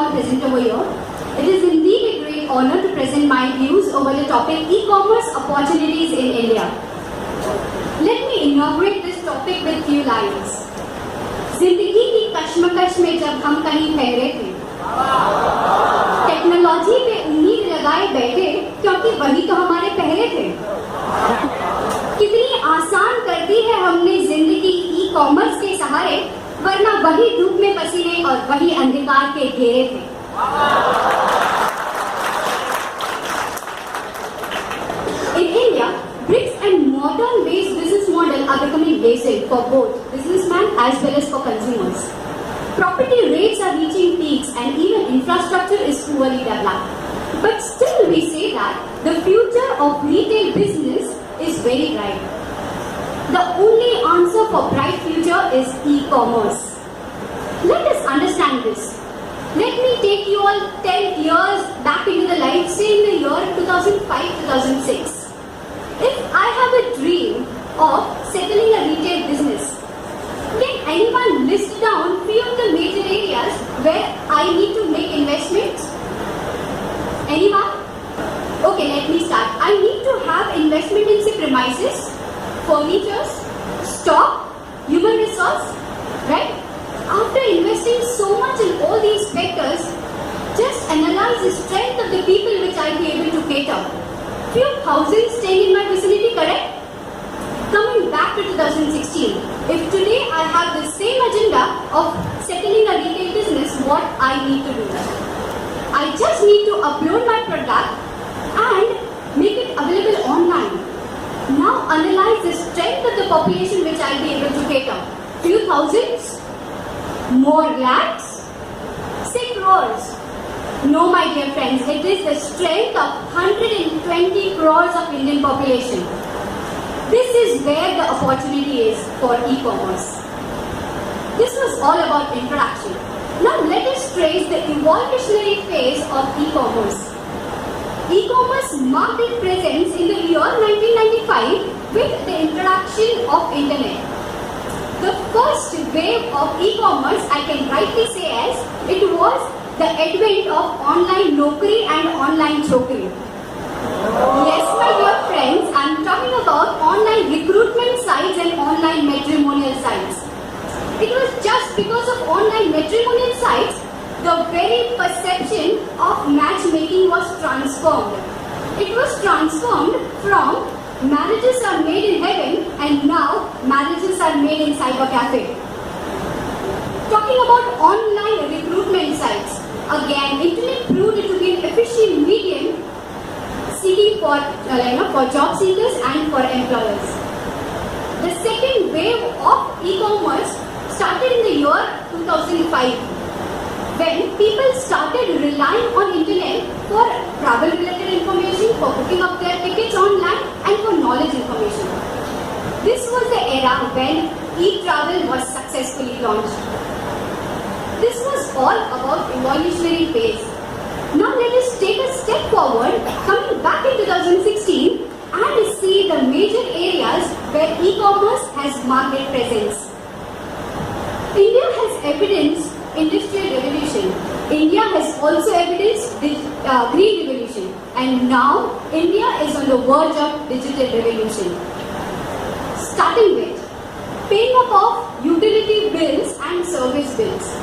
all present over here. It is indeed a great honor to present my views over the topic e-commerce opportunities in India. Let me inaugurate this topic with few lines. जिंदगी की कश्मकश में जब हम कहीं ठहरे थे, technology पे उम्मीद लगाए बैठे क्योंकि वही तो हमारे पहले थे। कितनी आसान कर दी है हमने जिंदगी ई कॉमर्स के सहारे, वरना वही धूप में पसीने और वही अंधकार के घेरे थे। In India, bricks and mortar based business model are becoming basic for both businessmen as well as for consumers. Property rates are reaching peaks and even infrastructure is poorly developed. But still we say that the future of retail business is very bright. The only answer for bright future is e-commerce. Let us understand this. Let me take you all 10 years back into the life, say in the year 2005-2006. If I have a dream of settling a retail business, can anyone list down few of the major areas where I need to make investments? Anyone? Okay, let me start. I need to have investment in say premises, furniture, stock, human resource, right? After investing so much in all these factors, just analyze the strength of the people which I'll be able to cater. Few thousands staying in my vicinity, correct? Coming back to 2016, if today I have the same agenda of settling a retail business, what I need to do? I just need to upload my product and make it available online. Now analyze the strength of the population which I'll be able to cater. Few thousands? More lakhs? 6 crores? No, my dear friends, it is the strength of 120 crores of Indian population. This is where the opportunity is for e-commerce. This was all about introduction. Now let us trace the evolutionary phase of e-commerce. E-commerce marked its presence in the year 1995 with the introduction of internet. The first wave of e-commerce, I can rightly say as, it was the advent of online Naukri and online Chokri. Yes, my dear friends, I am talking about online recruitment sites and online matrimonial sites. It was just because of online matrimonial sites, the very perception of matchmaking was transformed. It was transformed from marriages are made in heaven and now marriages are made in cyber cafe. Talking about online recruitment sites, again, internet proved to be an efficient medium seeking for job seekers and for employers. The second wave of e-commerce started in the year 2005 when people started relying on internet for travel related information, for booking of their tickets online and for knowledge information. This was the era when e-travel was successfully launched. This was all about evolutionary phase. Now let us take a step forward, coming back in 2016 and see the major areas where e-commerce has marked its presence. India has evidenced industrial revolution. India has also evidenced green revolution, and now India is on the verge of digital revolution. Starting with paying up of utility bills and service bills.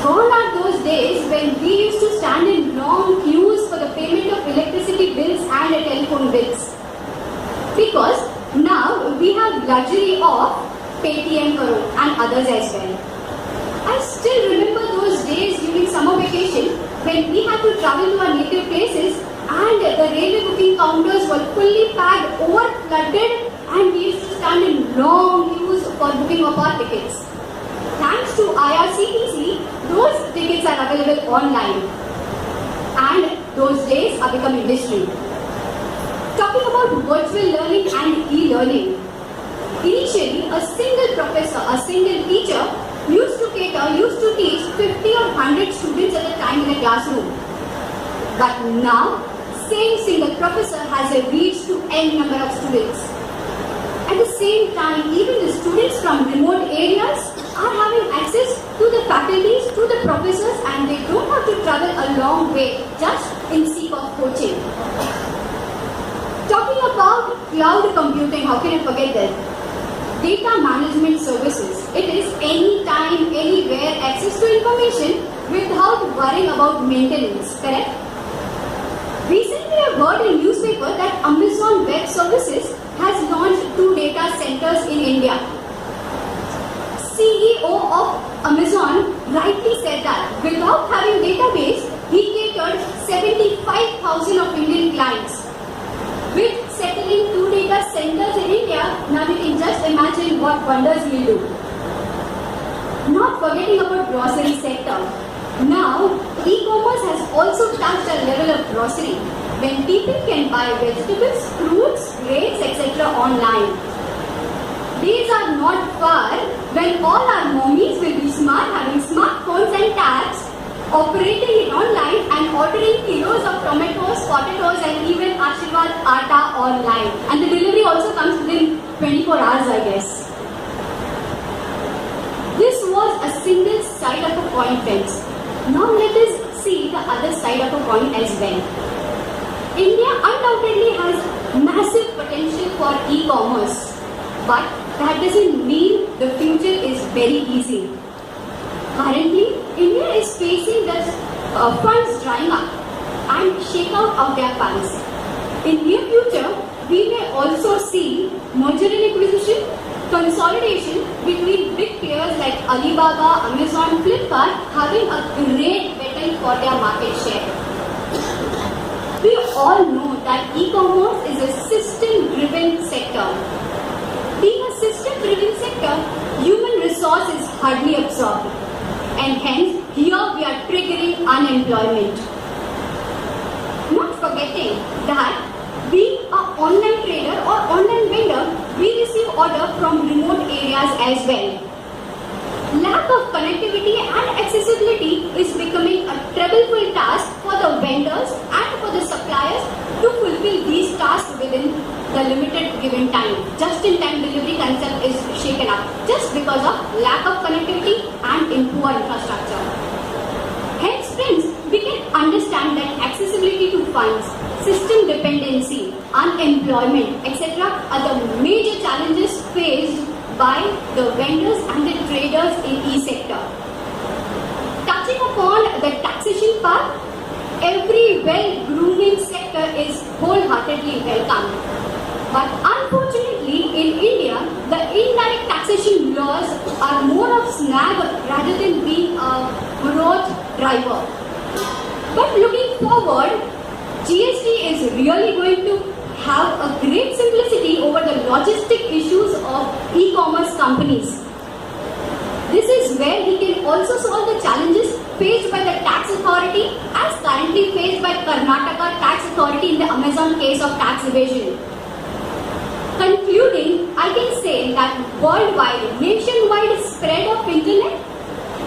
Gone are those days when we used to stand in long queues for the payment of electricity bills and telephone bills. Because now we have luxury of Paytm Karo and others as well. I still remember those days during summer vacation when we had to travel to our native places and the railway booking counters were fully packed, over flooded, and we used to stand in long queues for booking of our tickets. Thanks to IRCTC, those tickets are available online and those days are becoming history. Talking about virtual learning and e-learning. Initially, a single professor, a single teacher used to teach 50 or 100 students at a time in a classroom. But now, same single professor has a reach to n number of students. At the same time, even the students from remote areas are having access to to the faculties, to the professors, and they don't have to travel a long way just in seek of coaching. Talking about cloud computing, how can I forget that? Data management services. It is anytime, anywhere access to information without worrying about maintenance, correct? Recently I heard in newspaper that Amazon Web Services has launched 2 data centers in India. CEO of Amazon rightly said that without having database, he catered 75,000 of Indian clients. With settling 2 data centers in India, now you can just imagine what wonders he'll do. Not forgetting about grocery sector. Now, e-commerce has also touched a level of grocery when people can buy vegetables, fruits, grains, etc. online. Days are not far when all our mommies will be smart, having smartphones and tabs, operating it online and ordering kilos of tomatoes, potatoes and even Ashirwad atta online. And the delivery also comes within 24 hours, I guess. This was a single side of a coin, friends. Now let us see the other side of a coin as well. India undoubtedly has massive potential for e-commerce, but that doesn't mean the future is very easy. Currently, India is facing the funds drying up and shakeout of their funds. In near future, we may also see merger and acquisition, consolidation between big players like Alibaba, Amazon, Flipkart having a great battle for their market share. We all know that e-commerce is a system-driven sector. Being a system-driven sector, human resource is hardly absorbed, and hence here we are triggering unemployment. Not forgetting that being an online trader or online vendor, we receive order from remote areas as well. Lack of connectivity and accessibility is becoming a troubleful task for the vendors and for the suppliers to fulfill these tasks within the limited given time. Just-in-time delivery concept is shaken up just because of lack of connectivity and in poor infrastructure. Hence, friends, we can understand that accessibility to funds, system dependency, unemployment, etc. are the major challenges faced by the vendors and the traders in e-sector. Touching upon the taxation part, every well-grooming sector is wholeheartedly welcome. But unfortunately, in India, the indirect taxation laws are more of snag rather than being a growth driver. But looking forward, GST is really going to have a great simplicity over the logistic issues of e-commerce companies. This is where we can also solve the challenges faced by the tax authority as currently faced by Karnataka tax authority in the Amazon case of tax evasion. Concluding, I can say that worldwide, nationwide spread of internet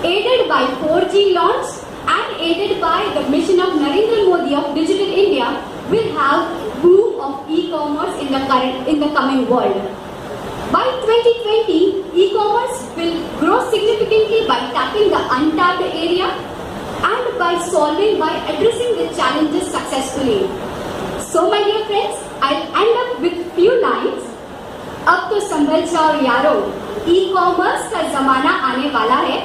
aided by 4G launch and aided by the mission of Narendra Modi of Digital India will have boom of e-commerce in the coming world. By 2020, e-commerce will grow significantly by tapping the untapped area and by addressing the challenges successfully. So my dear friends, I'll end up with few lines. अब तो संभल जाओ यारो, e-commerce का जमाना आने वाला है।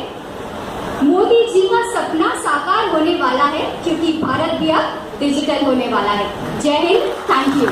मोदी जी का सपना साकार होने वाला है क्योंकि भारत भी अब डिजिटल होने वाला है। जय हिंद, थैंक यू।